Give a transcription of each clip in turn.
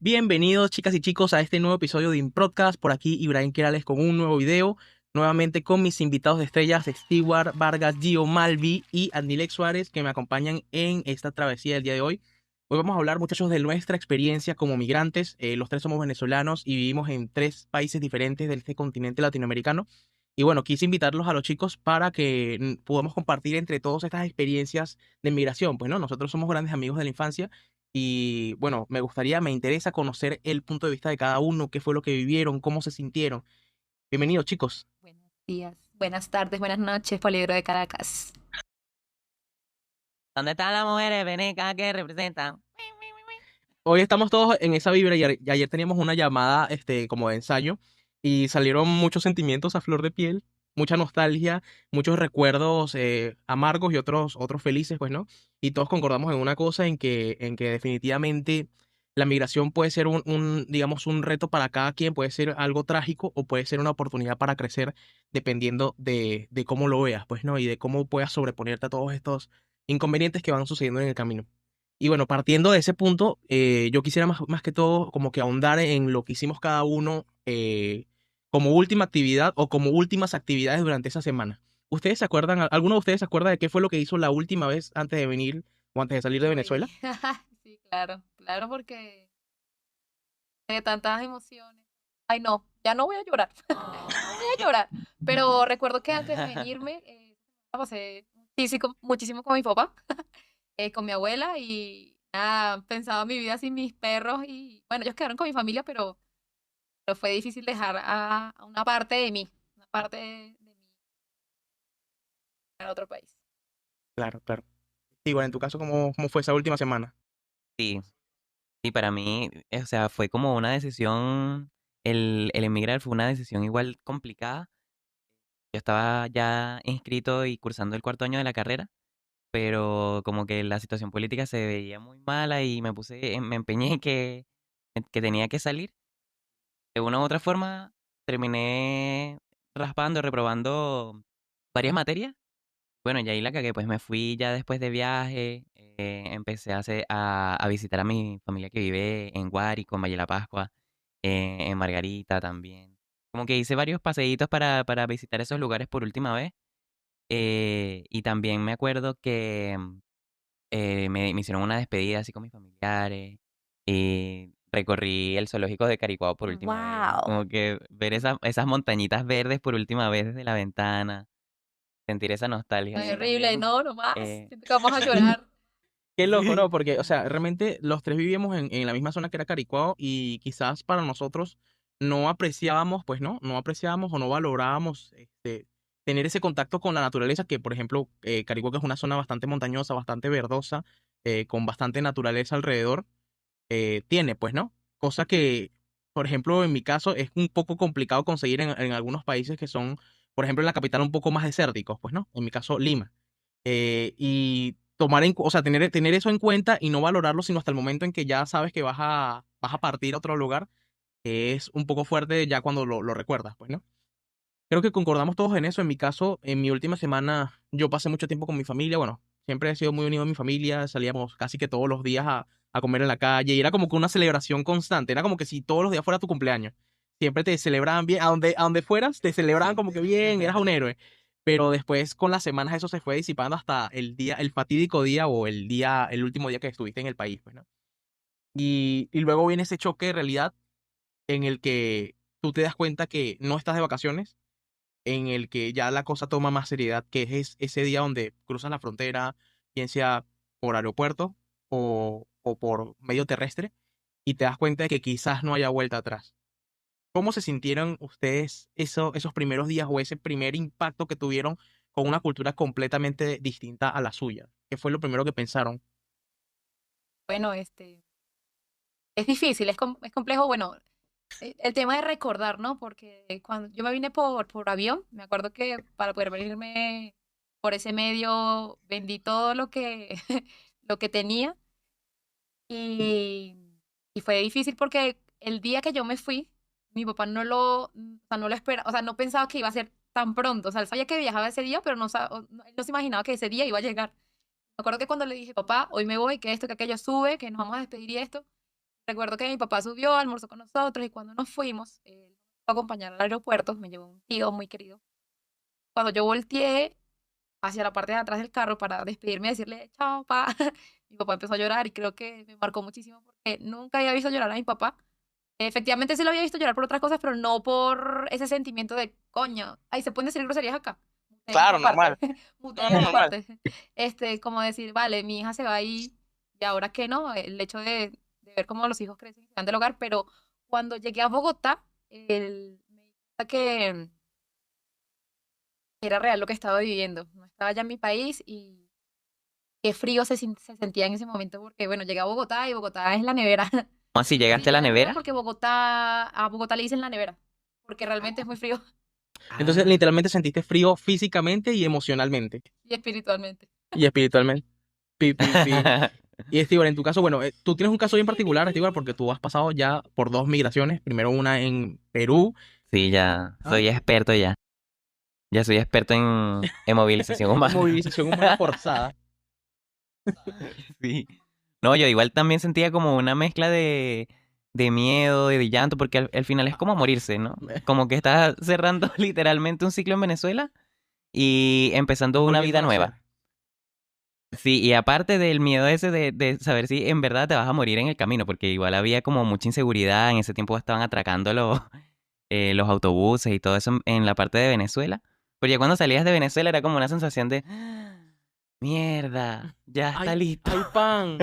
Bienvenidos, chicas y chicos, a este nuevo episodio de Improdcast. Por aquí, Ibrahim Querales con un nuevo video. Nuevamente con mis invitados de estrellas, Stewart Vargas, Gio Malvi y Andilex Suárez, que me acompañan en esta travesía del día de hoy. Hoy vamos a hablar, muchachos, de nuestra experiencia como migrantes. Los tres somos venezolanos y vivimos en tres países diferentes de este continente latinoamericano. Y bueno, quise invitarlos a los chicos para que podamos compartir entre todos estas experiencias de migración. Pues no, nosotros somos grandes amigos de la infancia y bueno, me interesa conocer el punto de vista de cada uno, qué fue lo que vivieron, cómo se sintieron. Bienvenidos, chicos. Buenos días, buenas tardes, buenas noches, Poliedro de Caracas. ¿Dónde están las mujeres venecas que representan? Hoy estamos todos en esa vibra y ayer teníamos una llamada, como de ensayo y salieron muchos sentimientos a flor de piel, mucha nostalgia, muchos recuerdos amargos y otros felices, pues, ¿no? Y todos concordamos en una cosa, en que definitivamente la migración puede ser digamos, un reto para cada quien, puede ser algo trágico o puede ser una oportunidad para crecer, dependiendo de cómo lo veas, pues, ¿no? Y de cómo puedas sobreponerte a todos estos inconvenientes que van sucediendo en el camino. Y bueno, partiendo de ese punto, yo quisiera más que todo como que ahondar en lo que hicimos cada uno como última actividad o como últimas actividades durante esa semana. ¿Ustedes se acuerdan, alguno de ustedes se acuerda de qué fue lo que hizo la última vez antes de venir o antes de salir de Uy, Venezuela? sí, claro, porque de tantas emociones. Ay, no, ya no voy a llorar, no voy a llorar. Pero recuerdo que antes de venirme, la pasé muchísimo con mi papá, con mi abuela y nada, pensaba mi vida sin mis perros y bueno, ellos quedaron con mi familia, pero fue difícil dejar a una parte de mí, una parte de mí en otro país. Claro, claro. Igual, en tu caso, ¿cómo fue esa última semana? Sí, sí, para mí, o sea, fue como una decisión, el emigrar fue una decisión igual complicada. Yo estaba ya inscrito y cursando el cuarto año de la carrera, pero como que la situación política se veía muy mala y me empeñé en que tenía que salir. De una u otra forma, terminé raspando, reprobando varias materias. Bueno, y ahí la cagué, pues me fui ya después de viaje, empecé a visitar a mi familia que vive en Guárico, en Valle de la Pascua, en Margarita también. Como que hice varios paseitos para visitar esos lugares por última vez. Y también me acuerdo que me hicieron una despedida así con mis familiares. Y recorrí el zoológico de Caricuao por última vez. Wow. Como que ver esas montañitas verdes por última vez desde la ventana, sentir esa nostalgia Ay, así horrible, también. no, no más. Eh, Siento que vamos a llorar. Qué loco, sí. ¿no? Porque, o sea, realmente los tres vivíamos en la misma zona que era Caricuao y quizás para nosotros no apreciábamos, pues, ¿no? No apreciábamos o no valorábamos tener ese contacto con la naturaleza, que, por ejemplo, Caricuao, que es una zona bastante montañosa, bastante verdosa, con bastante naturaleza alrededor, tiene, pues, ¿no? Cosa que, por ejemplo, en mi caso es un poco complicado conseguir en algunos países que son, por ejemplo, en la capital un poco más desérticos, pues, ¿no? En mi caso, Lima. Y o sea, tener eso en cuenta y no valorarlo sino hasta el momento en que ya sabes que vas a partir a otro lugar, es un poco fuerte ya cuando lo recuerdas, pues, ¿no? Creo que concordamos todos en eso. En mi caso, en mi última semana, yo pasé mucho tiempo con mi familia. Bueno, siempre he sido muy unido a mi familia. Salíamos casi que todos los días a comer en la calle y era como que una celebración constante. Era como que si todos los días fuera tu cumpleaños. Siempre te celebraban bien. A donde fueras, te celebraban como que bien, eras un héroe. Pero después, con las semanas, eso se fue disipando hasta el fatídico día o el último día que estuviste en el país, pues, ¿no? Y luego viene ese choque de realidad en el que tú te das cuenta que no estás de vacaciones, en el que ya la cosa toma más seriedad, que es ese día donde cruzas la frontera, bien sea por aeropuerto o por medio terrestre, y te das cuenta de que quizás no haya vuelta atrás. ¿Cómo se sintieron ustedes esos primeros días o ese primer impacto que tuvieron con una cultura completamente distinta a la suya? ¿Qué fue lo primero que pensaron? Bueno, es difícil, es complejo. Bueno, el tema de recordar, ¿no? Porque cuando yo me vine por avión, me acuerdo que para poder venirme por ese medio vendí todo lo que, lo que tenía y, y fue difícil porque el día que yo me fui, mi papá o sea, no lo espera, o sea, no pensaba que iba a ser tan pronto. O sea, él sabía que viajaba ese día, pero él no se imaginaba que ese día iba a llegar. Me acuerdo que cuando le dije, papá, hoy me voy, que esto, que aquello sube, que nos vamos a despedir y esto. Recuerdo que mi papá subió, almorzó con nosotros y cuando nos fuimos, él me fue a acompañar al aeropuerto, me llevó un tío muy querido. Cuando yo volteé hacia la parte de atrás del carro para despedirme y decirle chao, papá, mi papá empezó a llorar y creo que me marcó muchísimo porque nunca había visto llorar a mi papá. Efectivamente sí lo había visto llorar por otras cosas, pero no por ese sentimiento de coño. Ay, ¿se pueden decir groserías acá? Muteen Claro, esa normal. parte. No, Muteen no, esa normal. parte. Como decir, vale, mi hija se va ahí y ahora qué no, el hecho de ver cómo los hijos crecen y se van del hogar, pero cuando llegué a Bogotá, me di cuenta que era real lo que estaba viviendo. No estaba ya en mi país y qué frío se sentía en ese momento porque, bueno, llegué a Bogotá y Bogotá es la nevera. ¿Cómo así llegaste a Frío la de nevera nevera? porque a Bogotá le dicen la nevera, porque realmente es muy frío Entonces, Ah, literalmente sentiste frío físicamente y emocionalmente y espiritualmente. y espiritualmente. Pi, pi, pi. Y Stewart, en tu caso, bueno, tú tienes un caso bien Pi, pi, particular, pi. Stewart, porque tú has pasado ya por dos migraciones. Primero una en Perú. Sí, ya ¿Ah? soy experto ya. Ya soy experto en movilización En humana. movilización humana forzada. Sí. No, yo igual también sentía como una mezcla de miedo, de llanto, porque al final es como morirse, ¿no? Como que estás cerrando literalmente un ciclo en Venezuela y empezando una Volviendo vida a nacer. nueva. Sí, y aparte del miedo ese de saber si en verdad te vas a morir en el camino, porque igual había como mucha inseguridad, en ese tiempo estaban atracando los autobuses y todo eso en la parte de Venezuela. Pero ya cuando salías de Venezuela era como una sensación de, "Ah, mierda, ya está ¡Ay, listo". hay pan!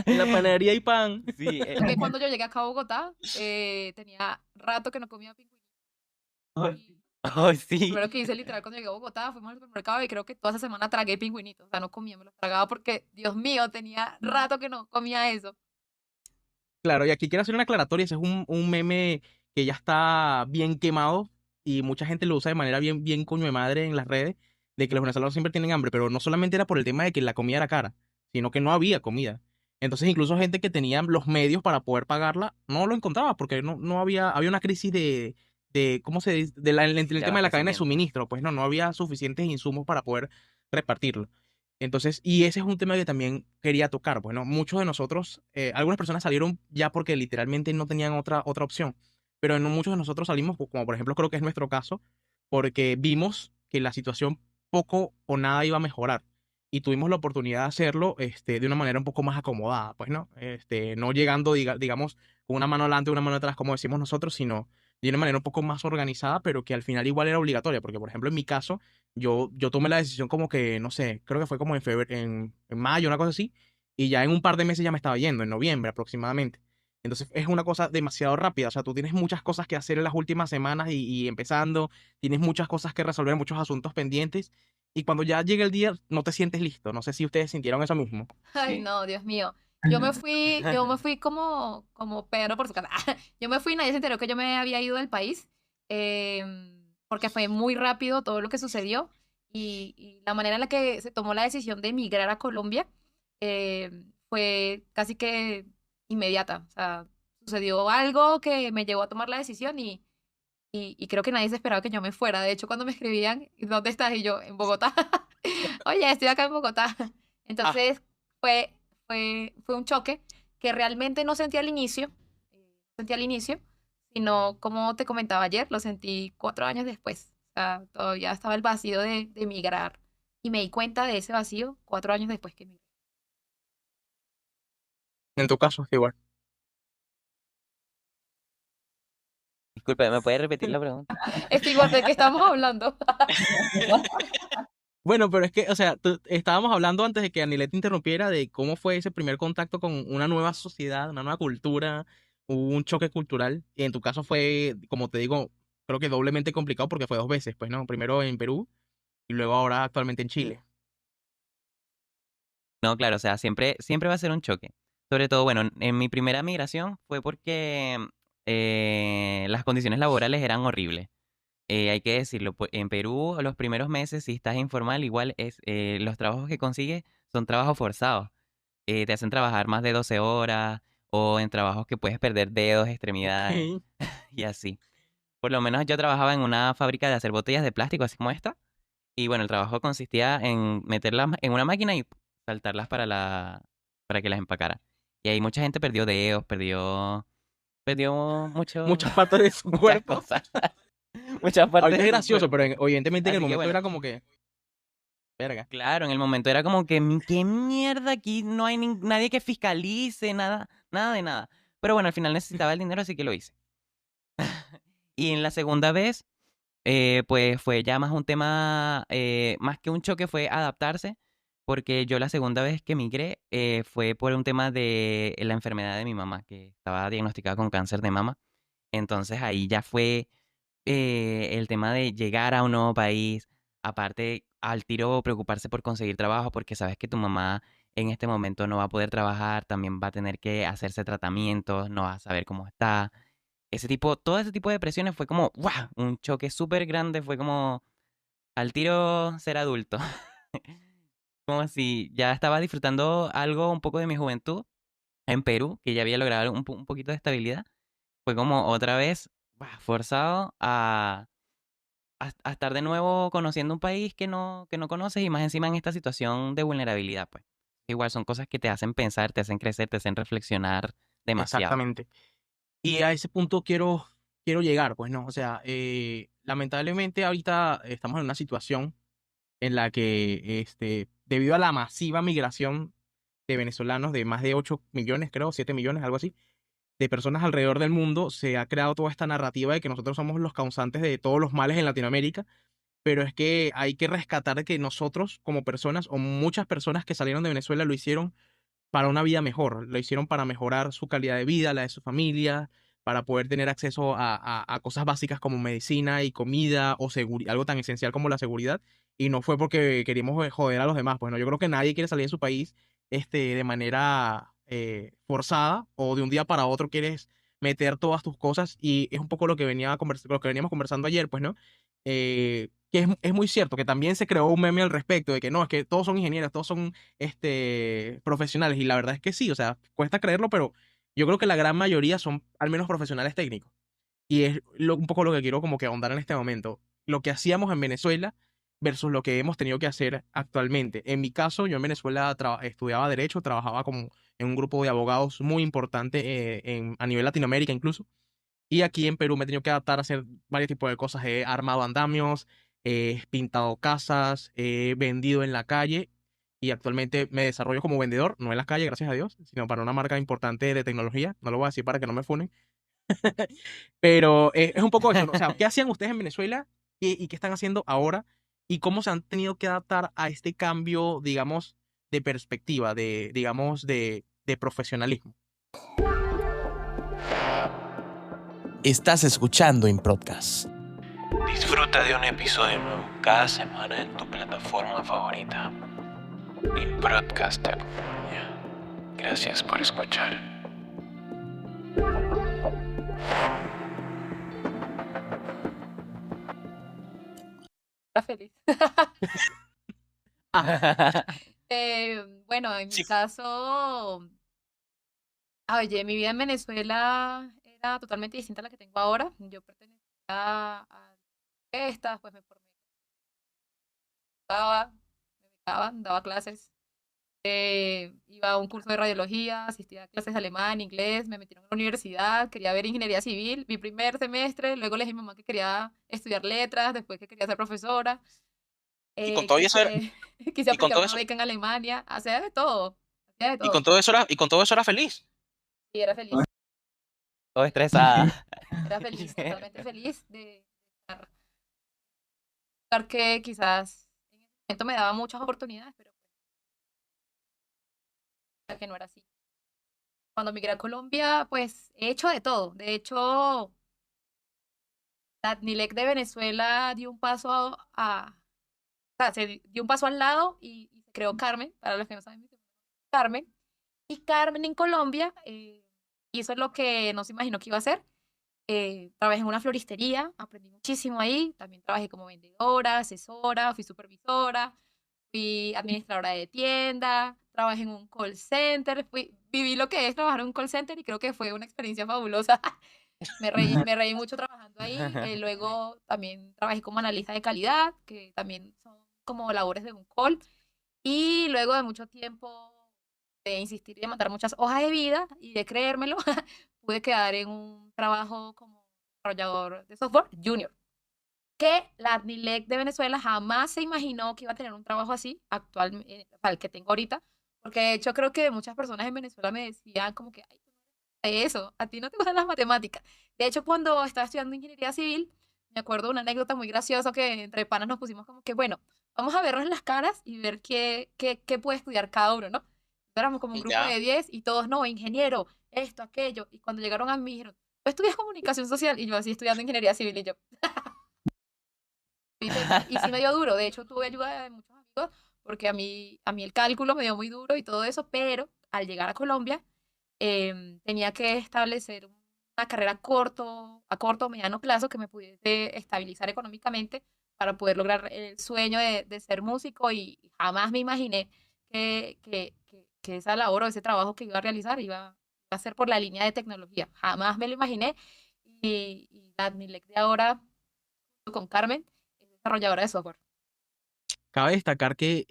En la panadería hay pan. Sí, Que cuando yo llegué acá a Bogotá, tenía rato que no comía pingüinos. Y ay, lo sí. primero que hice literal cuando llegué a Bogotá, fuimos al supermercado y creo que toda esa semana tragué pingüinitos. O sea, no comía, me los tragaba porque, Dios mío, tenía rato que no comía eso. Claro, y aquí quiero hacer una aclaratoria. Ese es un meme que ya está bien quemado y mucha gente lo usa de manera bien, bien coño de madre en las redes, de que los venezolanos siempre tienen hambre, pero no solamente era por el tema de que la comida era cara, sino que no había comida. Entonces, incluso gente que tenía los medios para poder pagarla no lo encontraba porque no había una crisis de ¿cómo se dice? Sí, El de tema de la cadena de abastecimiento. suministro, pues no había suficientes insumos para poder repartirlo. Entonces, y ese es un tema que también quería tocar. Bueno, muchos de nosotros, algunas personas salieron ya porque literalmente no tenían otra opción, pero no muchos de nosotros salimos, como por ejemplo creo que es nuestro caso, porque vimos que la situación poco o nada iba a mejorar y tuvimos la oportunidad de hacerlo de una manera un poco más acomodada, pues no, no llegando, digamos, con una mano adelante y una mano atrás, como decimos nosotros, sino de una manera un poco más organizada, pero que al final igual era obligatoria, porque por ejemplo en mi caso, yo tomé la decisión como que, no sé, creo que fue como en febrero, en mayo, una cosa así, y ya en un par de meses ya me estaba yendo, en noviembre aproximadamente. Entonces es una cosa demasiado rápida, o sea, tú tienes muchas cosas que hacer en las últimas semanas y empezando, tienes muchas cosas que resolver, muchos asuntos pendientes, y cuando ya llega el día no te sientes listo. No sé si ustedes sintieron eso mismo. Ay, no, Dios mío. Yo me fui como Pedro por su casa. Yo me fui, nadie se enteró que yo me había ido del país, porque fue muy rápido todo lo que sucedió y la manera en la que se tomó la decisión de emigrar a Colombia fue casi que inmediata. O sea, sucedió algo que me llevó a tomar la decisión y creo que nadie se esperaba que yo me fuera. De hecho, cuando me escribían, ¿dónde estás? Y yo, en Bogotá. Oye, estoy acá en Bogotá. Ah, Entonces, fue un choque que realmente no sentí al inicio, sino como te comentaba ayer, lo sentí 4 años después. O sea, todavía estaba el vacío de emigrar y me di cuenta de ese vacío 4 años después que emigré. en tu caso, igual. Disculpe, ¿me puede repetir la pregunta? Estoy igual de qué estamos hablando. Bueno, pero es que, o sea, estábamos hablando antes de que Anilet interrumpiera de cómo fue ese primer contacto con una nueva sociedad, una nueva cultura, hubo un choque cultural. Y en tu caso fue, como te digo, creo que doblemente complicado porque fue dos veces, pues, ¿no? Primero en Perú y luego ahora actualmente en Chile. No, claro, o sea, siempre va a ser un choque. Sobre todo, bueno, en mi primera migración fue porque las condiciones laborales eran horribles. Hay que decirlo, en Perú los primeros meses, si estás informal, igual los trabajos que consigues son trabajos forzados. Te hacen trabajar más de 12 horas o en trabajos que puedes perder dedos, extremidades Ok. y así. Por lo menos yo trabajaba en una fábrica de hacer botellas de plástico, así como esta. Y bueno, el trabajo consistía en meterlas en una máquina y saltarlas para que las empacara. Y ahí mucha gente perdió dedos, perdió Muchas partes de su muchas cuerpo. cosas. Muchas partes Ahorita es de su gracioso, cuerpo. pero evidentemente en el Así que momento bueno, era como que, verga. claro, en el momento era como que, ¿qué mierda? Aquí no hay nadie que fiscalice, nada, nada de nada. Pero bueno, al final necesitaba el dinero, así que lo hice. Y en la segunda vez, pues fue ya más un tema, más que un choque, fue adaptarse, porque yo la segunda vez que migré fue por un tema de la enfermedad de mi mamá, que estaba diagnosticada con cáncer de mama. Entonces ahí ya fue el tema de llegar a un nuevo país, aparte al tiro preocuparse por conseguir trabajo, porque sabes que tu mamá en este momento no va a poder trabajar, también va a tener que hacerse tratamientos, no va a saber cómo está. Todo ese tipo de presiones fue como, ¡guau! Un choque súper grande, fue como al tiro ser adulto. Como si ya estaba disfrutando algo un poco de mi juventud en Perú, que ya había logrado un poquito de estabilidad. Fue como otra vez forzado a estar de nuevo conociendo un país que no conoces y más encima en esta situación de vulnerabilidad, pues. Igual son cosas que te hacen pensar, te hacen crecer, te hacen reflexionar demasiado. Exactamente. Y a ese punto quiero llegar, pues no, o sea, lamentablemente ahorita estamos en una situación en la que, debido a la masiva migración de venezolanos, de más de 8 millones, creo, 7 millones, algo así, de personas alrededor del mundo, se ha creado toda esta narrativa de que nosotros somos los causantes de todos los males en Latinoamérica, pero es que hay que rescatar que nosotros como personas, o muchas personas que salieron de Venezuela lo hicieron para una vida mejor, lo hicieron para mejorar su calidad de vida, la de su familia, para poder tener acceso a cosas básicas como medicina y comida o algo tan esencial como la seguridad, y no fue porque queríamos joder a los demás. Pues no, yo creo que nadie quiere salir de su país de manera forzada o de un día para otro quieres meter todas tus cosas, y es un poco lo que veníamos conversando ayer, pues, ¿no? Que es muy cierto que también se creó un meme al respecto de que no, es que todos son ingenieros, todos son profesionales, y la verdad es que sí, o sea, cuesta creerlo, pero yo creo que la gran mayoría son al menos profesionales técnicos. Y es un poco lo que quiero como que ahondar en este momento. Lo que hacíamos en Venezuela versus lo que hemos tenido que hacer actualmente. En mi caso, yo en Venezuela estudiaba Derecho, trabajaba como en un grupo de abogados muy importante a nivel Latinoamérica incluso. Y aquí en Perú me he tenido que adaptar a hacer varios tipos de cosas. He armado andamios, he pintado casas, he vendido en la calle, y actualmente me desarrollo como vendedor, no en la calle, gracias a Dios, sino para una marca importante de tecnología. No lo voy a decir para que no me funen. Pero es un poco eso, ¿no? O sea, ¿qué hacían ustedes en Venezuela y qué están haciendo ahora? ¿Y cómo se han tenido que adaptar a este cambio, digamos, de perspectiva, digamos, de profesionalismo? Estás escuchando Improdcast. Disfruta de un episodio nuevo cada semana en tu plataforma favorita. Improdcaster. Gracias por escuchar. Era feliz. Bueno, en mi Sí. caso, oye, mi vida en Venezuela era totalmente distinta a la que tengo ahora. Yo pertenecía a estas, pues me formé, me becaba, daba clases, iba a un curso de radiología, asistía a clases de alemán, inglés, me metieron en la universidad, quería ver ingeniería civil, mi primer semestre, luego le dije a mi mamá que quería estudiar letras, después que quería ser profesora, Y con todo eso quise, quise y con aplicar todo una eso, beca en Alemania, hacía de todo, hacía de y con todo, todo eso era feliz. y era feliz. Todo estresada. Era feliz, totalmente feliz de estar, un lugar que quizás en ese momento me daba muchas oportunidades, pero pues, que no era así. Cuando migré a Colombia, pues he hecho de todo. De hecho, la ADNILEC de Venezuela dio un paso o sea, se dio un paso al lado y se creó Carmen, para los que no saben, mi segundo nombre es Carmen. Y Carmen en Colombia hizo lo que no se imaginó que iba a hacer. Trabajé en una floristería, aprendí muchísimo ahí, también trabajé como vendedora, asesora, fui supervisora, fui administradora de tienda, trabajé en un call center, viví lo que es trabajar en un call center y creo que fue una experiencia fabulosa. Me reí mucho trabajando ahí. Luego también trabajé como analista de calidad, que también son como labores de un call. Y luego de mucho tiempo de insistir y de mandar muchas hojas de vida y de creérmelo, pude quedar en un trabajo como desarrollador de software junior. Que la ADNILEC de Venezuela jamás se imaginó que iba a tener un trabajo así, actualmente, o sea, el que tengo ahorita, porque de hecho creo que muchas personas en Venezuela me decían como que, ay, tú no eres de eso, a ti no te gustan las matemáticas. De hecho, cuando estaba estudiando ingeniería civil, me acuerdo de una anécdota muy graciosa que entre panas nos pusimos como que, bueno, vamos a vernos las caras y ver qué puede estudiar cada uno, ¿no? Éramos como un grupo Ya. de 10 y todos, no, ingeniero, esto, aquello. Y cuando llegaron a mí, dijeron, ¿tú estudias comunicación social? Y yo así estudiando ingeniería civil y yo, y sí me dio duro, de hecho tuve ayuda de muchos amigos porque a mí el cálculo me dio muy duro y todo eso, pero al llegar a Colombia tenía que establecer una carrera a corto o mediano plazo que me pudiese estabilizar económicamente para poder lograr el sueño de ser músico y jamás me imaginé que esa labor o ese trabajo que iba a realizar iba a ser por la línea de tecnología. Jamás me lo imaginé y la Adnilec de ahora con Carmen es desarrolladora de software. Cabe destacar que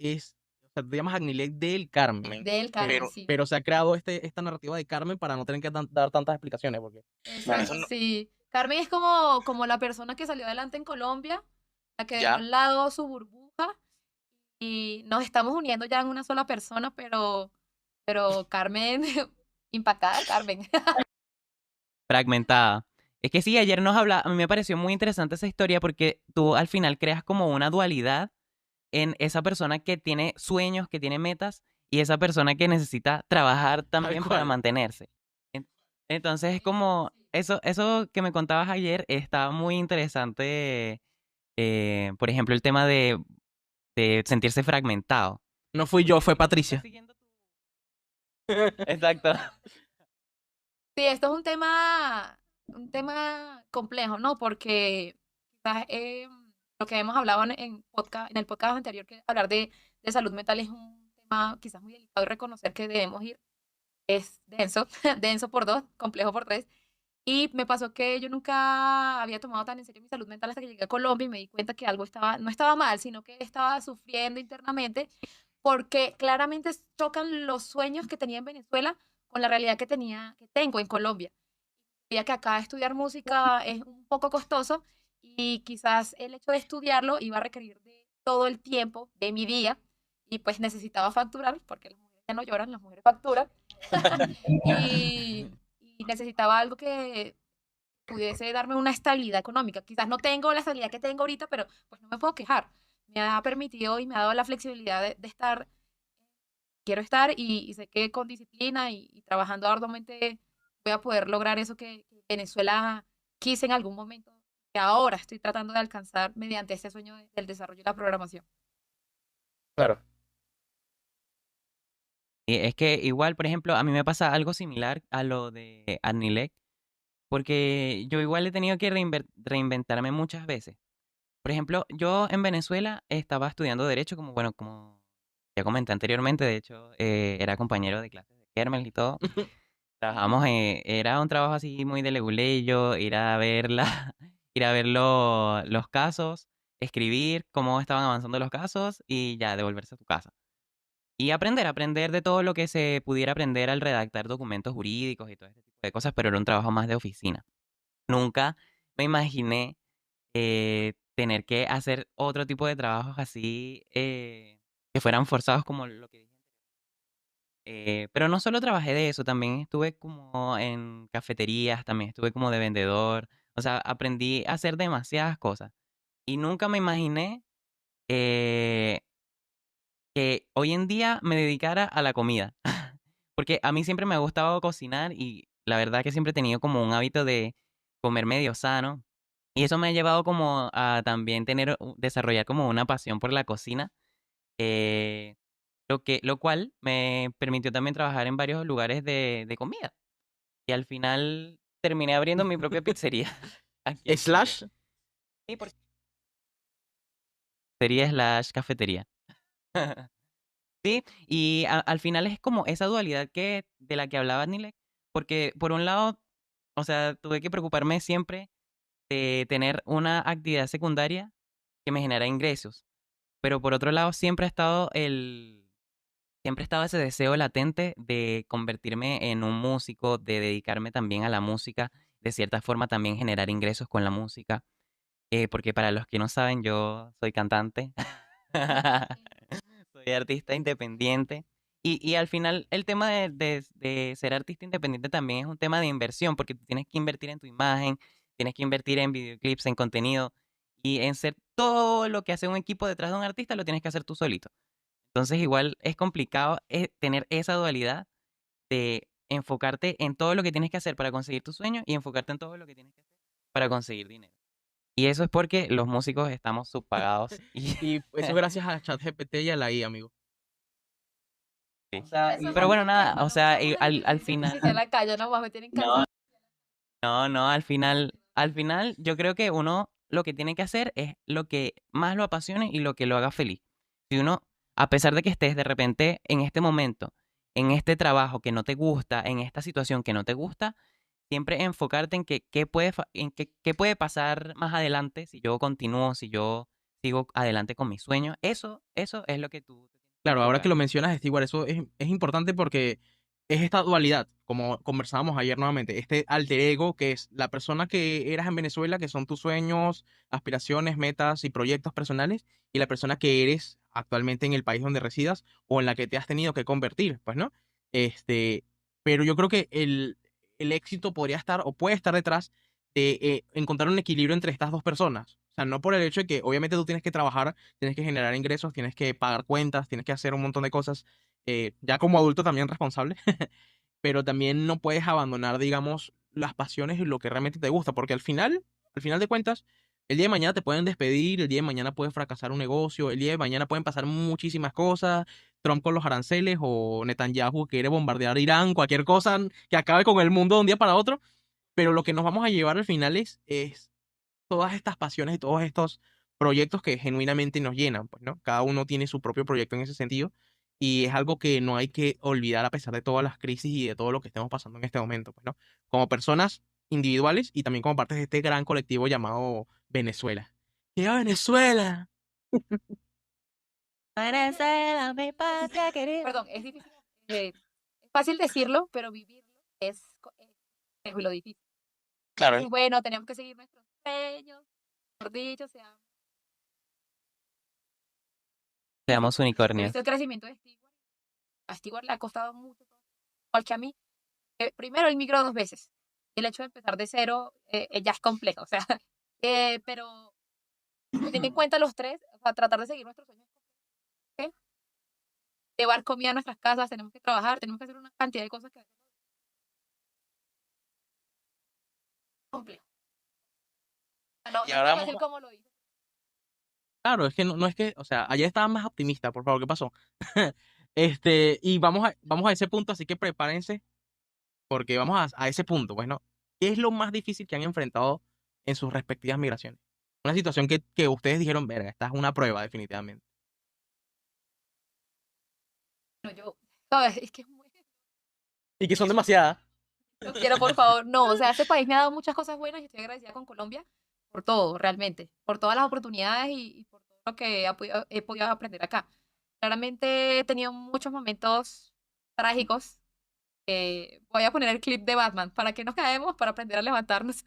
o sea, tú te llamas Agnilec del Carmen, Del Carmen, pero, sí. pero se ha creado esta narrativa de Carmen para no tener que dar tantas explicaciones, porque Exacto, eso no- sí. Carmen es como la persona que salió adelante en Colombia, la que dejó ya. al lado su burbuja y nos estamos uniendo ya en una sola persona, pero Carmen, impactada, Carmen. Fragmentada. Es que sí, ayer nos habla, a mí me pareció muy interesante esa historia porque tú al final creas como una dualidad en esa persona que tiene sueños, que tiene metas y esa persona que necesita trabajar Tal también para cual. mantenerse. Entonces es como, eso que me contabas ayer estaba muy interesante, por ejemplo, el tema de sentirse fragmentado. No fui yo, fue ¿Estás Patricia. siguiendo tú? Exacto. Sí, esto es un tema complejo, ¿no? Porque quizás lo que hemos hablado en el podcast anterior, que hablar de salud mental es un tema quizás muy delicado y reconocer que debemos ir es denso, denso por dos, complejo por tres. Y me pasó que yo nunca había tomado tan en serio mi salud mental hasta que llegué a Colombia y me di cuenta que algo no estaba mal, sino que estaba sufriendo internamente porque claramente chocan los sueños que tenía en Venezuela con la realidad que tengo en Colombia. Ya que acá estudiar música es un poco costoso y quizás el hecho de estudiarlo iba a requerir de todo el tiempo de mi día y pues necesitaba facturar porque las mujeres ya no lloran, las mujeres facturan y necesitaba algo que pudiese darme una estabilidad económica. Quizás no tengo la estabilidad que tengo ahorita, pero pues no me puedo quejar. Me ha permitido y me ha dado la flexibilidad de estar, quiero estar y sé que con disciplina y trabajando arduamente voy a poder lograr eso que Venezuela quise en algún momento, que ahora estoy tratando de alcanzar mediante ese sueño del desarrollo de la programación. Claro. Y es que igual, por ejemplo, a mí me pasa algo similar a lo de Adnilec, porque yo igual he tenido que reinventarme muchas veces. Por ejemplo, yo en Venezuela estaba estudiando Derecho, como bueno, como ya comenté anteriormente, de hecho, era compañero de clases de Kernel y todo. Trabajamos, era un trabajo así muy de leguleyo, ir a ver ir a ver los casos, escribir cómo estaban avanzando los casos y ya devolverse a tu casa. Y aprender de todo lo que se pudiera aprender al redactar documentos jurídicos y todo este tipo de cosas, pero era un trabajo más de oficina. Nunca me imaginé tener que hacer otro tipo de trabajos así que fueran forzados como lo que dije. Pero no solo trabajé de eso, también estuve como en cafeterías, también estuve como de vendedor. O sea, aprendí a hacer demasiadas cosas. Y nunca me imaginé eh, que hoy en día me dedicara a la comida. Porque a mí siempre me ha gustado cocinar y la verdad que siempre he tenido como un hábito de comer medio sano. Y eso me ha llevado como a también desarrollar como una pasión por la cocina. eh, lo cual me permitió también trabajar en varios lugares de comida. Y al final terminé abriendo mi propia pizzería aquí en Chile. Slash, Sí, porque pizzería slash cafetería. Sí, y al final es como esa dualidad de la que hablaba Nile, porque por un lado, o sea, tuve que preocuparme siempre de tener una actividad secundaria que me genera ingresos, pero por otro lado siempre ha estado siempre estaba ese deseo latente de convertirme en un músico, de dedicarme también a la música, de cierta forma también generar ingresos con la música, porque para los que no saben, yo soy cantante, soy artista independiente. Y al final el tema de ser artista independiente también es un tema de inversión, porque tú tienes que invertir en tu imagen, tienes que invertir en videoclips, en contenido, y en ser todo lo que hace un equipo detrás de un artista lo tienes que hacer tú solito. Entonces igual es complicado tener esa dualidad de enfocarte en todo lo que tienes que hacer para conseguir tu sueño y enfocarte en todo lo que tienes que hacer para conseguir dinero. Y eso es porque los músicos estamos subpagados. Y eso gracias a ChatGPT y a la I, amigo. Sí. O sea, Eso es Pero un bueno, problema, nada, o no sea, podemos al dejar la final, inteligencia a la calle, no me tienen no, cansado. no, al final yo creo que uno lo que tiene que hacer es lo que más lo apasione y lo que lo haga feliz. Si uno, a pesar de que estés de repente en este momento, en este trabajo que no te gusta, en esta situación que no te gusta, siempre enfocarte en qué puede pasar más adelante si yo continúo, si yo sigo adelante con mis sueños. Eso es lo que tú te tienes que claro, ahora que enfocar. lo mencionas, Stewart, eso es importante porque es esta dualidad, como conversábamos ayer nuevamente, este alter ego que es la persona que eras en Venezuela, que son tus sueños, aspiraciones, metas y proyectos personales, y la persona que eres actualmente en el país donde residas o en la que te has tenido que convertir, pues, ¿no? Este, pero yo creo que el éxito podría estar o puede estar detrás de encontrar un equilibrio entre estas dos personas. O sea, no por el hecho de que obviamente tú tienes que trabajar, tienes que generar ingresos, tienes que pagar cuentas, tienes que hacer un montón de cosas, ya como adulto también responsable, pero también no puedes abandonar, digamos, las pasiones y lo que realmente te gusta, porque al final de cuentas, el día de mañana te pueden despedir, el día de mañana puede fracasar un negocio, el día de mañana pueden pasar muchísimas cosas, Trump con los aranceles o Netanyahu que quiere bombardear Irán, cualquier cosa que acabe con el mundo de un día para otro, pero lo que nos vamos a llevar al final es todas estas pasiones y todos estos proyectos que genuinamente nos llenan, pues, ¿no? Cada uno tiene su propio proyecto en ese sentido y es algo que no hay que olvidar a pesar de todas las crisis y de todo lo que estemos pasando en este momento, pues, ¿no? Como personas individuales y también como parte de este gran colectivo llamado Venezuela. ¡Viva Venezuela! Venezuela, mi patria querida. Perdón, es difícil, es fácil decirlo, pero vivirlo es lo difícil. Claro, Y bueno, tenemos que seguir nuestros sueños, por dicho, Seamos he unicornios. visto el crecimiento de Stewart. A Stewart le ha costado mucho, igual que a mí. Primero, él migró 2 veces. El hecho de empezar de cero ya es complejo, o sea, pero ten en cuenta los tres, o sea, tratar de seguir nuestros sueños, ¿ok? Llevar comida a nuestras casas, tenemos que trabajar, tenemos que hacer una cantidad de cosas que a veces es complejo. O sea, no, y no es ahora tan vamos, fácil como lo dice. Claro, es que no es que, o sea, ayer estaba más optimista, por favor, ¿qué pasó? Y vamos a ese punto, así que prepárense porque vamos a ese punto, pues, ¿no? ¿Qué es lo más difícil que han enfrentado en sus respectivas migraciones? Una situación que ustedes dijeron, verga, esta es una prueba, definitivamente. No, ¿sabes? Es que es muy... Y que son demasiadas. No quiero, por favor, no, o sea, este país me ha dado muchas cosas buenas y estoy agradecida con Colombia por todo, realmente, por todas las oportunidades y por todo lo que he podido aprender acá. Claramente he tenido muchos momentos trágicos. Voy a poner el clip de Batman para que nos caemos, para aprender a levantarnos.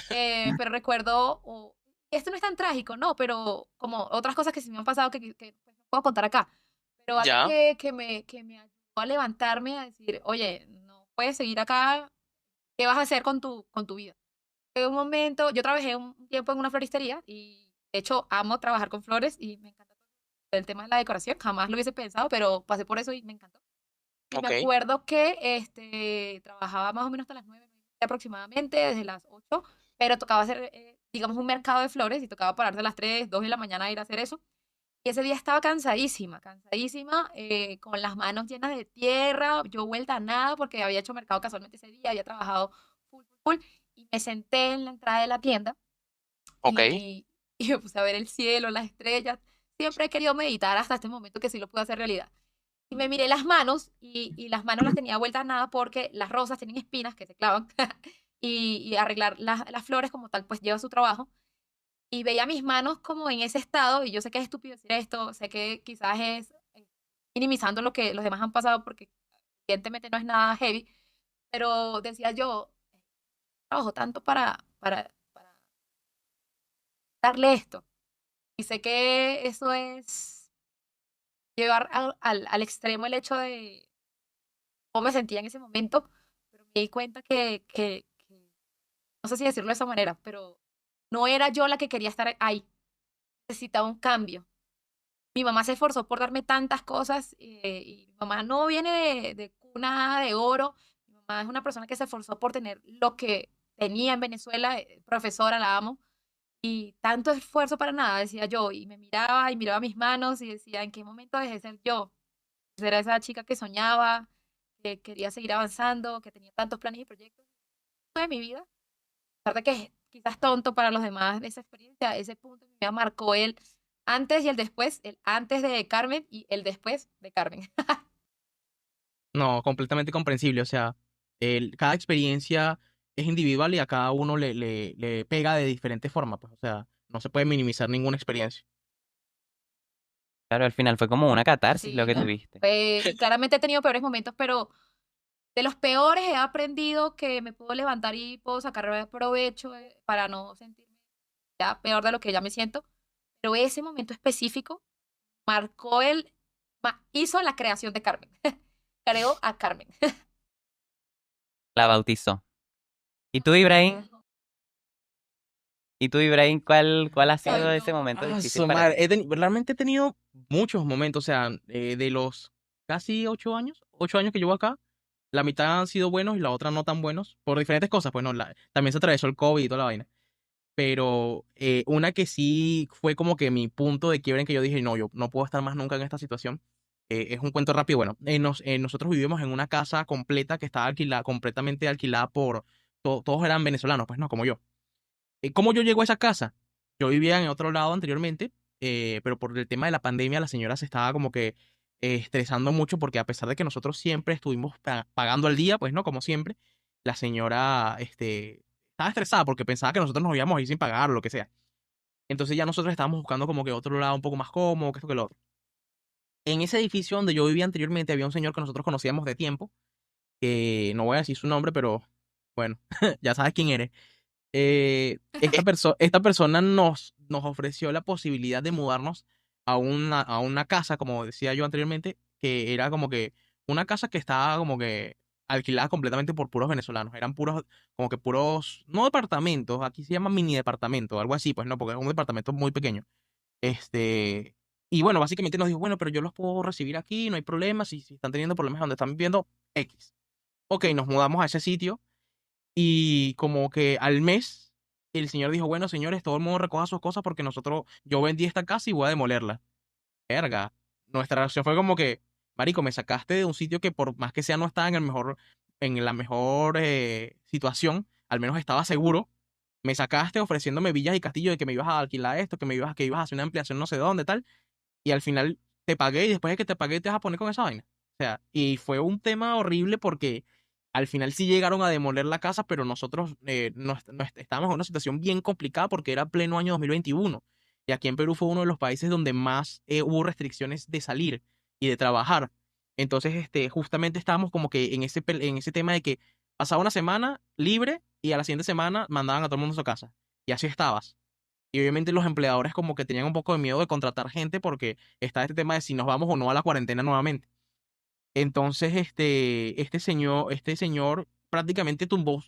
Pero recuerdo, esto no es tan trágico, ¿no? Pero como otras cosas que se me han pasado que pues, no puedo contar acá. Pero algo ya, que me ayudó a levantarme, a decir, oye, no puedes seguir acá, ¿qué vas a hacer con tu vida? En un momento, yo trabajé un tiempo en una floristería y de hecho amo trabajar con flores y me encanta todo el tema de la decoración, jamás lo hubiese pensado, pero pasé por eso y me encantó. Y me ok. acuerdo que trabajaba más o menos hasta las 9 aproximadamente, desde las 8, pero tocaba hacer, digamos, un mercado de flores y tocaba parar de las 3, 2 de la mañana a ir a hacer eso. Y ese día estaba cansadísima, cansadísima, con las manos llenas de tierra, yo vuelta a nada porque había hecho mercado casualmente ese día, había trabajado full, full, full, y me senté en la entrada de la tienda Ok. y me puse a ver el cielo, las estrellas. Siempre he querido meditar hasta este momento que sí lo pude hacer realidad. Y me miré las manos y las manos las tenía vueltas a nada porque las rosas tienen espinas que se clavan y arreglar las flores como tal pues lleva su trabajo. Y veía mis manos como en ese estado y yo sé que es estúpido decir esto, sé que quizás es minimizando lo que los demás han pasado porque evidentemente no es nada heavy, pero decía yo, trabajo tanto para darle esto. Y sé que eso es llevar al extremo el hecho de cómo me sentía en ese momento, pero me di cuenta que no sé si decirlo de esa manera, pero no era yo la que quería estar ahí, necesitaba un cambio. Mi mamá se esforzó por darme tantas cosas y mi mamá no viene de cuna de oro, mi mamá es una persona que se esforzó por tener lo que tenía en Venezuela, profesora, la amo, y tanto esfuerzo para nada, decía yo, y miraba mis manos y decía, ¿en qué momento dejé de ser yo? Era esa chica que soñaba, que quería seguir avanzando, que tenía tantos planes y proyectos de mi vida, a pesar de que es quizás tonto para los demás esa experiencia, ese punto en mi vida marcó el antes y el antes de Carmen y el después de Carmen. No, completamente comprensible. O sea, cada experiencia es individual y a cada uno le pega de diferente forma, pues. O sea, no se puede minimizar ninguna experiencia. Claro, al final fue como una catarsis lo Sí, que no. tuviste. Claramente he tenido peores momentos, pero de los peores he aprendido que me puedo levantar y puedo sacar provecho para no sentirme ya peor de lo que ya me siento. Pero ese momento específico marcó hizo la creación de Carmen. Creó a Carmen. La bautizó. ¿Y tú, Ibrahim? ¿Y tú, Ibrahim, cuál ha sido Ay, ese no. momento Ah, difícil su para madre. ti? Realmente he tenido muchos momentos. O sea, de los casi 8 años que llevo acá, la mitad han sido buenos y la otra no tan buenos, por diferentes cosas. Pues no, también se atravesó el COVID y toda la vaina. Pero una que sí fue como que mi punto de quiebre en que yo dije, no, yo no puedo estar más nunca en esta situación. Es un cuento rápido. Bueno, nosotros vivimos en una casa completa que estaba alquilada, completamente alquilada por, todos eran venezolanos, pues no, como yo. ¿Cómo yo llego a esa casa? Yo vivía en otro lado anteriormente, pero por el tema de la pandemia la señora se estaba como que estresando mucho porque a pesar de que nosotros siempre estuvimos pagando al día, pues no, como siempre, la señora estaba estresada porque pensaba que nosotros nos íbamos a ir sin pagar o lo que sea. Entonces ya nosotros estábamos buscando como que otro lado un poco más cómodo, que esto que lo otro. En ese edificio donde yo vivía anteriormente había un señor que nosotros conocíamos de tiempo, que no voy a decir su nombre, pero bueno, ya sabes quién eres. Esta persona nos ofreció la posibilidad de mudarnos a una casa, como decía yo anteriormente, que era como que una casa que estaba como que alquilada completamente por puros venezolanos. Eran puros, como que puros, no departamentos, aquí se llama mini departamento, algo así, pues no, porque es un departamento muy pequeño. Este, y bueno, básicamente nos dijo, bueno, pero yo los puedo recibir aquí, no hay problema, si están teniendo problemas donde están viviendo, X. Ok, nos mudamos a ese sitio y como que al mes, el señor dijo, bueno, señores, todo el mundo recoja sus cosas porque yo vendí esta casa y voy a demolerla. Verga. Nuestra reacción fue como que, marico, me sacaste de un sitio que por más que sea no estaba en la mejor situación, al menos estaba seguro. Me sacaste ofreciéndome villas y castillos de que me ibas a alquilar esto, que ibas a hacer una ampliación no sé dónde, tal. Y al final te pagué y después de que te pagué te vas a poner con esa vaina. O sea, y fue un tema horrible porque al final sí llegaron a demoler la casa, pero nosotros estábamos en una situación bien complicada porque era pleno año 2021. Y aquí en Perú fue uno de los países donde más hubo restricciones de salir y de trabajar. Entonces, justamente estábamos como que en ese tema de que pasaba una semana libre y a la siguiente semana mandaban a todo el mundo a su casa. Y así estabas. Y obviamente los empleadores como que tenían un poco de miedo de contratar gente porque está este tema de si nos vamos o no a la cuarentena nuevamente. Entonces, este señor prácticamente tumbó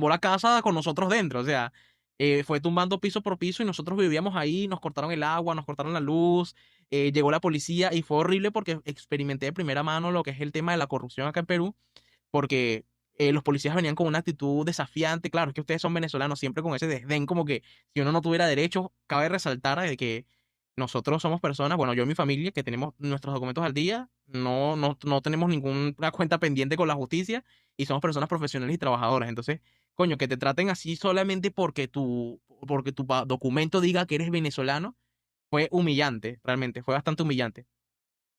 la casa con nosotros dentro. O sea, fue tumbando piso por piso y nosotros vivíamos ahí, nos cortaron el agua, nos cortaron la luz, llegó la policía y fue horrible porque experimenté de primera mano lo que es el tema de la corrupción acá en Perú porque los policías venían con una actitud desafiante. Claro, es que ustedes son venezolanos, siempre con ese desdén, como que si uno no tuviera derechos, cabe resaltar de que nosotros somos personas, bueno, yo y mi familia, que tenemos nuestros documentos al día, no tenemos ninguna cuenta pendiente con la justicia y somos personas profesionales y trabajadoras. Entonces, coño, que te traten así solamente porque tu documento diga que eres venezolano, fue humillante, realmente, fue bastante humillante.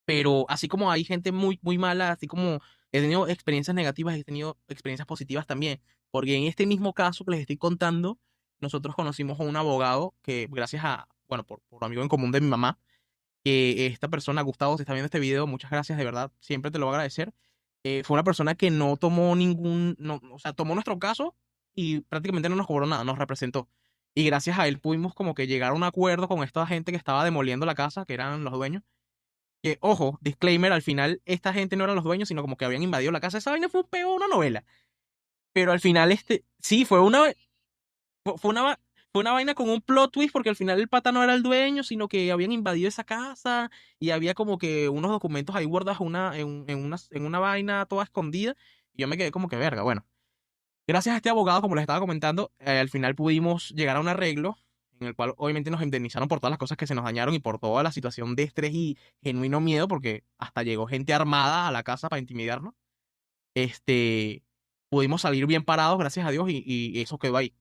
Pero así como hay gente muy, muy mala, así como he tenido experiencias negativas, he tenido experiencias positivas también. Porque en este mismo caso que les estoy contando, nosotros conocimos a un abogado que, gracias a, bueno, por amigo en común de mi mamá, que esta persona, Gustavo, si está viendo este video, muchas gracias, de verdad, siempre te lo voy a agradecer. Fue una persona que no tomó o sea, tomó nuestro caso y prácticamente no nos cobró nada, nos representó. Y gracias a él pudimos como que llegar a un acuerdo con esta gente que estaba demoliendo la casa, que eran los dueños. Que, ojo, disclaimer, al final esta gente no eran los dueños, sino como que habían invadido la casa. Esa vaina fue un peo, una novela. Pero al final, sí, fue una, fue una vaina con un plot twist porque al final el pata no era el dueño, sino que habían invadido esa casa y había como que unos documentos ahí guardados en una vaina toda escondida. Y yo me quedé como que verga, bueno. Gracias a este abogado, como les estaba comentando, al final pudimos llegar a un arreglo en el cual obviamente nos indemnizaron por todas las cosas que se nos dañaron y por toda la situación de estrés y genuino miedo, porque hasta llegó gente armada a la casa para intimidarnos. Este, Pudimos salir bien parados, gracias a Dios, y eso quedó ahí.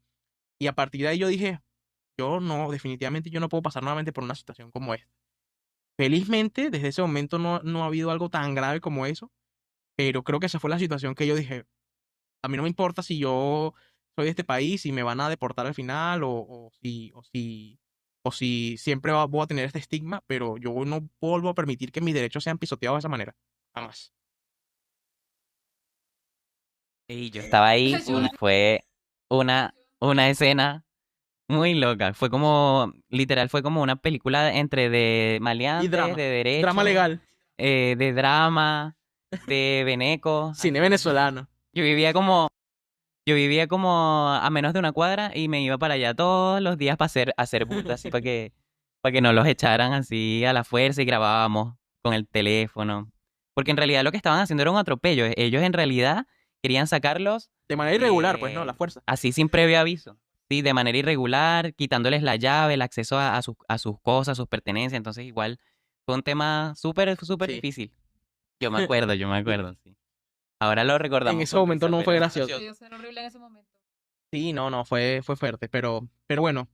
Y a partir de ahí yo dije, yo no, definitivamente yo no puedo pasar nuevamente por una situación como esta. Felizmente, desde ese momento no ha habido algo tan grave como eso, pero creo que esa fue la situación que yo dije, a mí no me importa si yo soy de este país, si me van a deportar al final o si siempre voy a tener este estigma, pero yo no vuelvo a permitir que mis derechos sean pisoteados de esa manera. Jamás. Y yo estaba ahí Yo- y fue una escena muy loca. Fue como, literal, fue como una película entre de Y maleantes, drama. de Drama derecho, legal. de drama, de veneco. Cine venezolano. Yo vivía como, yo vivía como a menos de una cuadra y me iba para allá todos los días para hacer bulto, así para que no los echaran así a la fuerza y grabábamos con el teléfono. Porque en realidad lo que estaban haciendo era un atropello. Ellos en realidad querían sacarlos De manera irregular, pues, ¿no? La fuerza. así sin previo aviso. Sí, de manera irregular, quitándoles la llave, el acceso a sus cosas, sus pertenencias. Entonces igual fue un tema súper Sí. difícil. Yo me acuerdo, Y sí. Ahora lo en recordamos ese con momento risa, no fue pero gracioso. Debió ser horrible en ese momento. Sí, no, fue fuerte, pero bueno,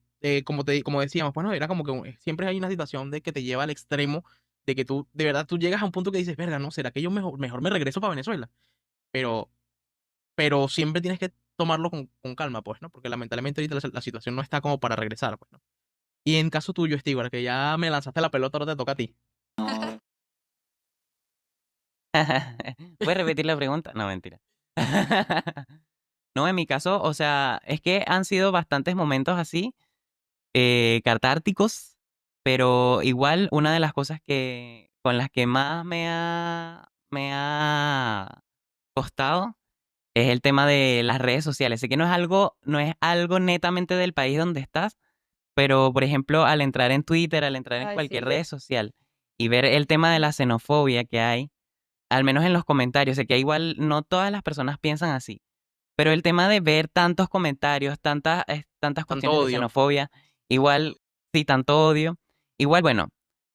como decíamos, bueno, era como que siempre hay una situación de que te lleva al extremo de que tú, de verdad, tú llegas a un punto que dices, verga, ¿no? ¿Será que yo mejor me regreso para Venezuela? Pero, pero siempre tienes que tomarlo con calma, pues, ¿no? Porque lamentablemente ahorita la situación no está como para regresar, pues, ¿no? Y en caso tuyo, Stewart, que ya me lanzaste la pelota, ahora te toca a ti. ¿Puedes repetir la pregunta? No, mentira. No, en mi caso, o sea, es que han sido bastantes momentos así, catárticos, pero igual una de las cosas con las que más me ha costado es el tema de las redes sociales. Sé que no es algo netamente del país donde estás, pero por ejemplo, al entrar en Twitter, al entrar en Ay, cualquier sí. red social y ver el tema de la xenofobia que hay, al menos en los comentarios, sé que igual no todas las personas piensan así, pero el tema de ver tantos comentarios, tantas Tanto cuestiones de odio. xenofobia, igual, sí, tanto odio, igual, bueno,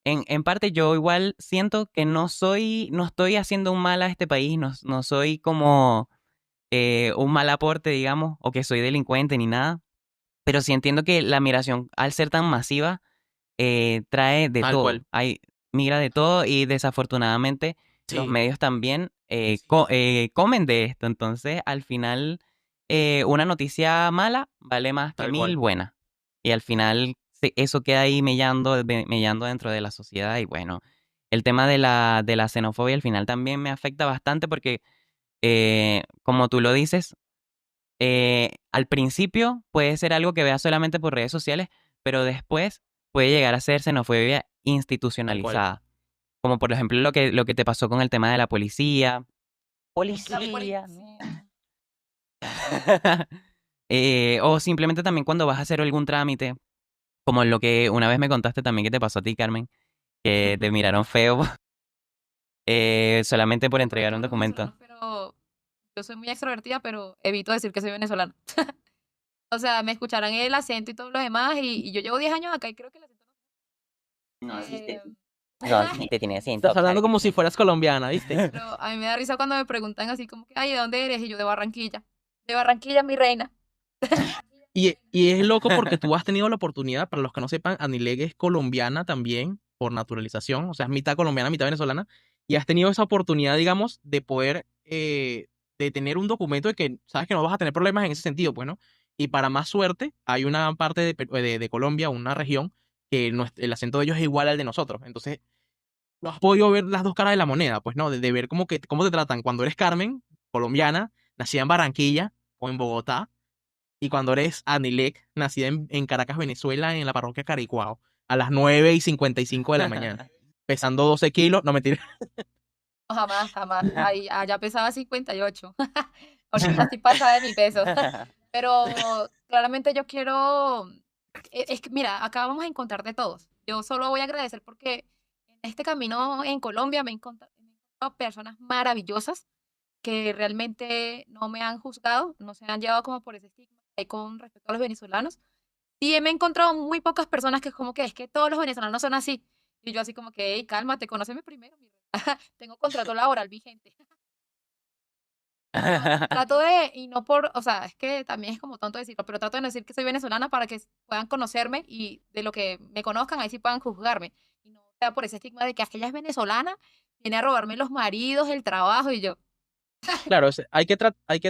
en parte yo igual siento que no estoy haciendo un mal a este país, no soy como un mal aporte, digamos, o que soy delincuente ni nada, pero sí entiendo que la migración, al ser tan masiva, trae de Tal todo. cual. Migra de todo y desafortunadamente los Sí, medios también comen de esto. Entonces, al final, una noticia mala vale más que tal 1000 cual. buenas. Y al final, eso queda ahí mellando dentro de la sociedad. Y bueno, el tema de la xenofobia al final también me afecta bastante porque, como tú lo dices, al principio puede ser algo que veas solamente por redes sociales, pero después puede llegar a ser xenofobia Tal cual. institucionalizada. Como por ejemplo lo que te pasó con el tema de la policía. La Policía, policía. o simplemente también cuando vas a hacer algún trámite, como lo que una vez me contaste también que te pasó a ti, Carmen, que te miraron feo solamente por entregar un Los documento. venezolanos, pero yo soy muy extrovertida, pero evito decir que soy venezolana. O sea, me escucharán el acento y todo lo demás, y yo llevo 10 años acá y creo que el acento No, no... no, te tiene acento, Estás hablando como si Carmen. fueras colombiana, ¿viste? Pero a mí me da risa cuando me preguntan así como que, ay, ¿de dónde eres? Y yo, de Barranquilla. De Barranquilla, mi reina. Y es loco porque tú has tenido la oportunidad, para los que no sepan, Anileg es colombiana también por naturalización, o sea, es mitad colombiana, mitad venezolana, y has tenido esa oportunidad, digamos, de poder, de tener un documento de que sabes que no vas a tener problemas en ese sentido, pues, ¿no? Y para más suerte, hay una parte de Colombia, una región, que el acento de ellos es igual al de nosotros. Entonces, no has podido ver las dos caras de la moneda, pues, ¿no? De ver como que, cómo te tratan cuando eres Carmen, colombiana, nacida en Barranquilla o en Bogotá, y cuando eres Anilek, nacida en Caracas, Venezuela, en la parroquia Caricuao, a las 9:55 de la mañana, pesando 12 kilos, no mentira. No, jamás, jamás. Ahí, allá pesaba 58. Ahorita estoy pasada de mi peso. Pero claramente yo quiero, es que mira, acá vamos a encontrar de todos. Yo solo voy a agradecer porque en este camino en Colombia me he encontrado personas maravillosas que realmente no me han juzgado, no se han llevado como por ese estigma que hay con respecto a los venezolanos. Y me he encontrado muy pocas personas que es como que es que todos los venezolanos son así. Y yo así como que, hey, cálmate, conóceme primero, mi reina. Tengo contrato laboral vigente. Trato de, y no por, o sea, es que también es como tonto decirlo, pero trato de no decir que soy venezolana para que puedan conocerme y de lo que me conozcan, ahí sí puedan juzgarme. Y no sea por ese estigma de que aquella es venezolana, viene a robarme los maridos, el trabajo, y yo, Claro, hay que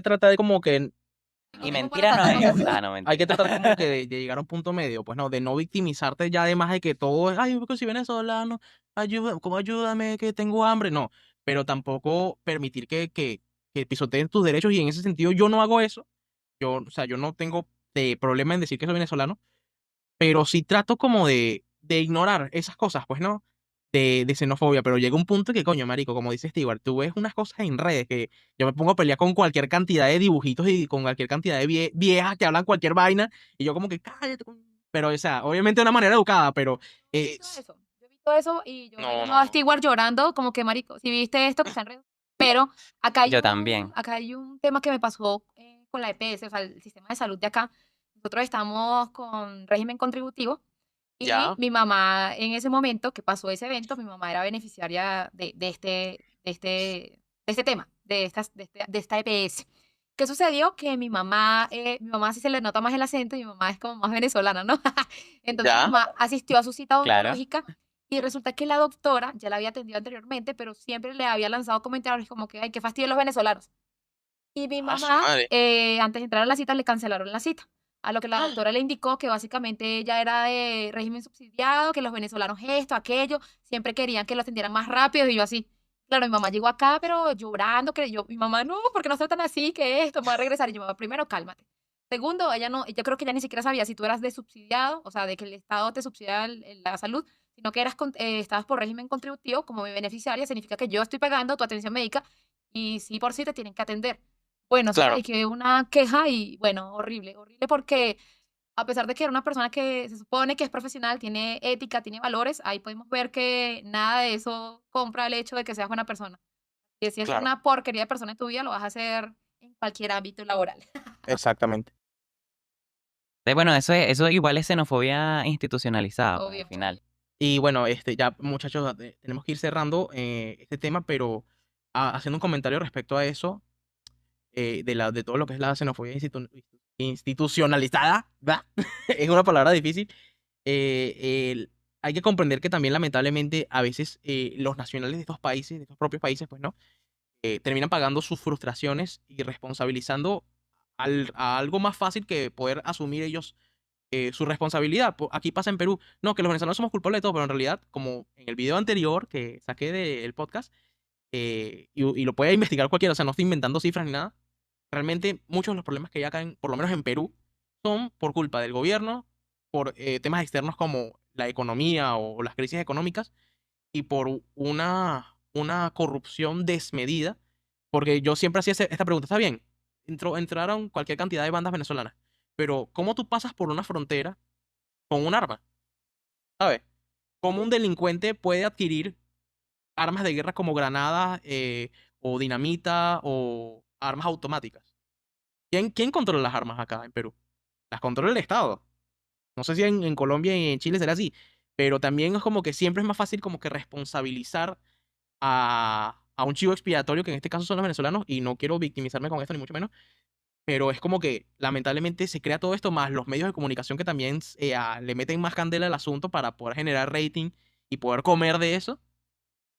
tratar de como que no Y tengo para mentira no tantas es. cosas. Ah, no, hay que mentira. tratar como que de llegar a un punto medio, pues no, de no victimizarte ya además de que todo es, ay, porque soy venezolano, ayúdame, que tengo hambre, no, pero tampoco permitir que pisoteen tus derechos y en ese sentido yo no hago eso, o sea, yo no tengo problema en decir que soy venezolano, pero sí trato como de ignorar esas cosas, pues no, de xenofobia, pero llega un punto que, coño, marico, como dice Stewart, tú ves unas cosas en redes que yo me pongo a pelear con cualquier cantidad de dibujitos y con cualquier cantidad de viejas que hablan cualquier vaina, y yo como que, cállate, pero, o sea, obviamente de una manera educada, pero, Yo he eh, visto eso, yo he visto eso y yo he no, llamado a no, Stewart llorando, como que marico, si viste esto que está en redes. Pero Yo también. acá hay un tema que me pasó con la EPS, o sea, el sistema de salud de acá. Nosotros estamos con régimen contributivo y ya, mi mamá en ese momento que pasó ese evento, mi mamá era beneficiaria de este tema, de esta EPS. ¿Qué sucedió? Que mi mamá sí se le nota más el acento y mi mamá es como más venezolana, ¿no? Entonces mi ya, mamá asistió a su cita Claro. odontológica y resulta que la doctora ya la había atendido anteriormente, pero siempre le había lanzado comentarios como que, ay, qué fastidio los venezolanos. Y mi a su mamá, madre, antes de entrar a la cita, le cancelaron la cita. A lo que la doctora le indicó que básicamente ella era de régimen subsidiado, que los venezolanos esto, aquello, siempre querían que lo atendieran más rápido y yo así. Claro, mi mamá llegó acá, pero llorando, que yo, mi mamá, no, porque no se tratan así, que esto, me voy a regresar. Y yo, mamá, primero, cálmate. Segundo, ella no, yo creo que ella ni siquiera sabía si tú eras de subsidiado, o sea, de que el Estado te subsidia la salud, sino que estabas por régimen contributivo como mi beneficiaria, significa que yo estoy pagando tu atención médica y sí por sí te tienen que atender. Bueno, eso claro, que una queja y bueno, horrible, horrible porque a pesar de que era una persona que se supone que es profesional, tiene ética, tiene valores, ahí podemos ver que nada de eso compra el hecho de que seas buena persona. Que si es claro, una porquería de persona en tu vida, lo vas a hacer en cualquier ámbito laboral. exactamente. Bueno, eso igual es xenofobia institucionalizada, pues al Obvio. final. Y bueno, ya, muchachos, tenemos que ir cerrando este tema, pero haciendo un comentario respecto a eso, de todo lo que es la xenofobia institucionalizada, ¿verdad? Es una palabra difícil. Hay que comprender que también lamentablemente a veces los nacionales de estos países, de estos propios países, pues no, terminan pagando sus frustraciones y responsabilizando a algo más fácil que poder asumir ellos su responsabilidad. Aquí pasa en Perú, no, que los venezolanos somos culpables de todo, pero en realidad, como en el video anterior que saqué del podcast, y lo puede investigar cualquiera, o sea, no estoy inventando cifras ni nada. Realmente muchos de los problemas que hay acá, por lo menos en Perú, son por culpa del gobierno, por temas externos como la economía o las crisis económicas y por una corrupción desmedida. Porque yo siempre hacía esta pregunta, está bien, entraron cualquier cantidad de bandas venezolanas, pero ¿cómo tú pasas por una frontera con un arma? ¿Sabes? ¿Cómo un delincuente puede adquirir armas de guerra como granadas o dinamita o armas automáticas? ¿Quién controla las armas acá en Perú? Las controla el Estado. No sé si en Colombia y en Chile será así, pero también es como que siempre es más fácil como que responsabilizar a un chivo expiatorio, que en este caso son los venezolanos, y no quiero victimizarme con esto ni mucho menos, pero es como que lamentablemente se crea todo esto, más los medios de comunicación que también le meten más candela al asunto para poder generar rating y poder comer de eso,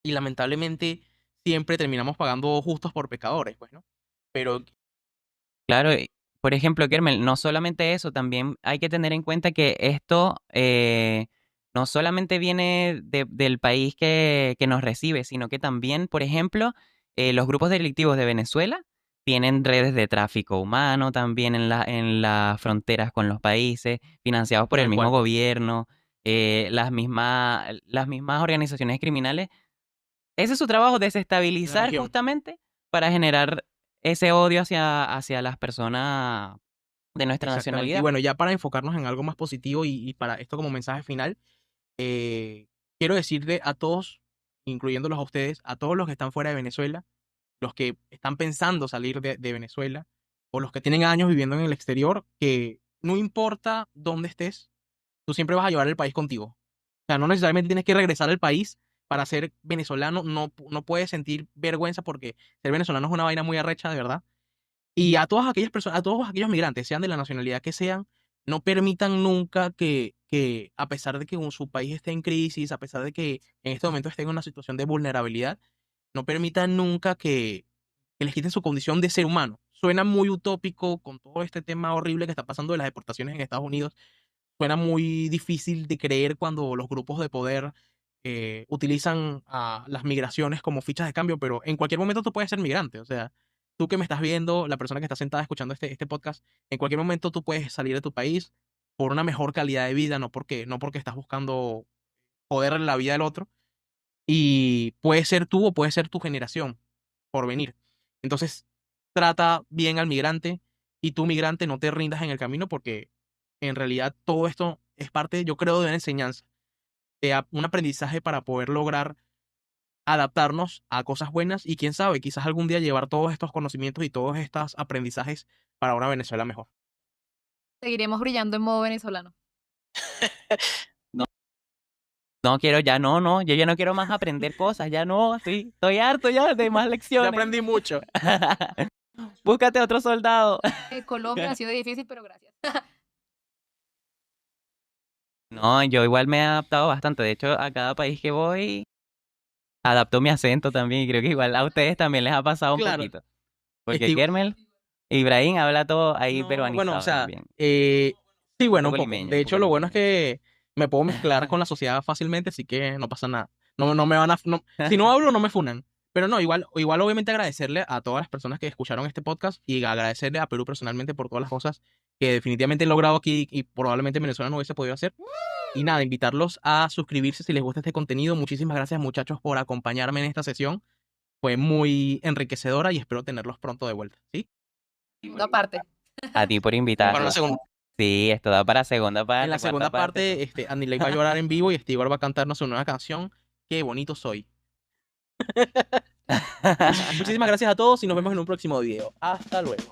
y lamentablemente siempre terminamos pagando justos por pecadores, pues, ¿no? Pero, Claro, por ejemplo, Kermel, no solamente eso, también hay que tener en cuenta que esto no solamente viene del país que nos recibe, sino que también, por ejemplo, los grupos delictivos de Venezuela tienen redes de tráfico humano también en las fronteras con los países, financiados por el Tal mismo cual. gobierno, las mismas organizaciones criminales. Ese es su trabajo, La desestabilizar región. justamente para generar ese odio hacia las personas de nuestra Exactamente. Y nacionalidad. bueno, ya para enfocarnos en algo más positivo y para esto como mensaje final, quiero decirle a todos, incluyéndolos a ustedes, a todos los que están fuera de Venezuela, los que están pensando salir de Venezuela o los que tienen años viviendo en el exterior, que no importa dónde estés, tú siempre vas a llevar el país contigo. O sea, no necesariamente tienes que regresar al país para ser venezolano, no puedes sentir vergüenza porque ser venezolano es una vaina muy arrecha, de verdad. Y a todas aquellas personas, a todos aquellos migrantes, sean de la nacionalidad que sean, no permitan nunca que a pesar de que su país esté en crisis, a pesar de que en este momento esté en una situación de vulnerabilidad, no permitan nunca que les quiten su condición de ser humano. Suena muy utópico con todo este tema horrible que está pasando de las deportaciones en Estados Unidos. Suena muy difícil de creer cuando los grupos de poder utilizan a las migraciones como fichas de cambio, pero en cualquier momento tú puedes ser migrante. O sea, tú que me estás viendo, la persona que está sentada escuchando este podcast, en cualquier momento tú puedes salir de tu país por una mejor calidad de vida, no porque estás buscando joder la vida del otro. Y puede ser tú o puede ser tu generación por venir. Entonces, trata bien al migrante y tú, migrante, no te rindas en el camino porque en realidad todo esto es parte, yo creo, de una enseñanza, de un aprendizaje para poder lograr adaptarnos a cosas buenas y quién sabe, quizás algún día llevar todos estos conocimientos y todos estos aprendizajes para una Venezuela mejor. Seguiremos brillando en modo venezolano. No quiero, ya no, yo ya no quiero más aprender cosas, ya no, estoy harto ya de más Ya lecciones. aprendí mucho. Búscate otro soldado. Colombia ha sido difícil, pero gracias. No, yo igual me he adaptado bastante. De hecho, a cada país que voy, adapto mi acento también. Y creo que igual a ustedes también les ha pasado un Claro. poquito. Porque Estoy- Kermel, Ibrahim habla todo ahí No, bueno, o peruanizado sea, también. sí, bueno, Un un poco poco. limeño, De un hecho, poco lo bueno es limeño. que me puedo mezclar con la sociedad fácilmente, así que no pasa nada. No me van a, si no hablo, no me funan. Pero no, igual obviamente agradecerle a todas las personas que escucharon este podcast y agradecerle a Perú personalmente por todas las cosas que definitivamente he logrado aquí y probablemente en Venezuela no hubiese podido hacer. Y nada, invitarlos a suscribirse si les gusta este contenido. Muchísimas gracias, muchachos, por acompañarme en esta sesión. Fue muy enriquecedora y espero tenerlos pronto de vuelta, ¿sí? Segunda parte. A ti por Para invitarnos. una segunda. Sí, esto da para segunda parte, En la cuarta segunda parte. parte, Andy va a llorar en vivo y Stewart va a cantarnos su nueva canción, Qué bonito soy. Muchísimas gracias a todos y nos vemos en un próximo video. Hasta luego.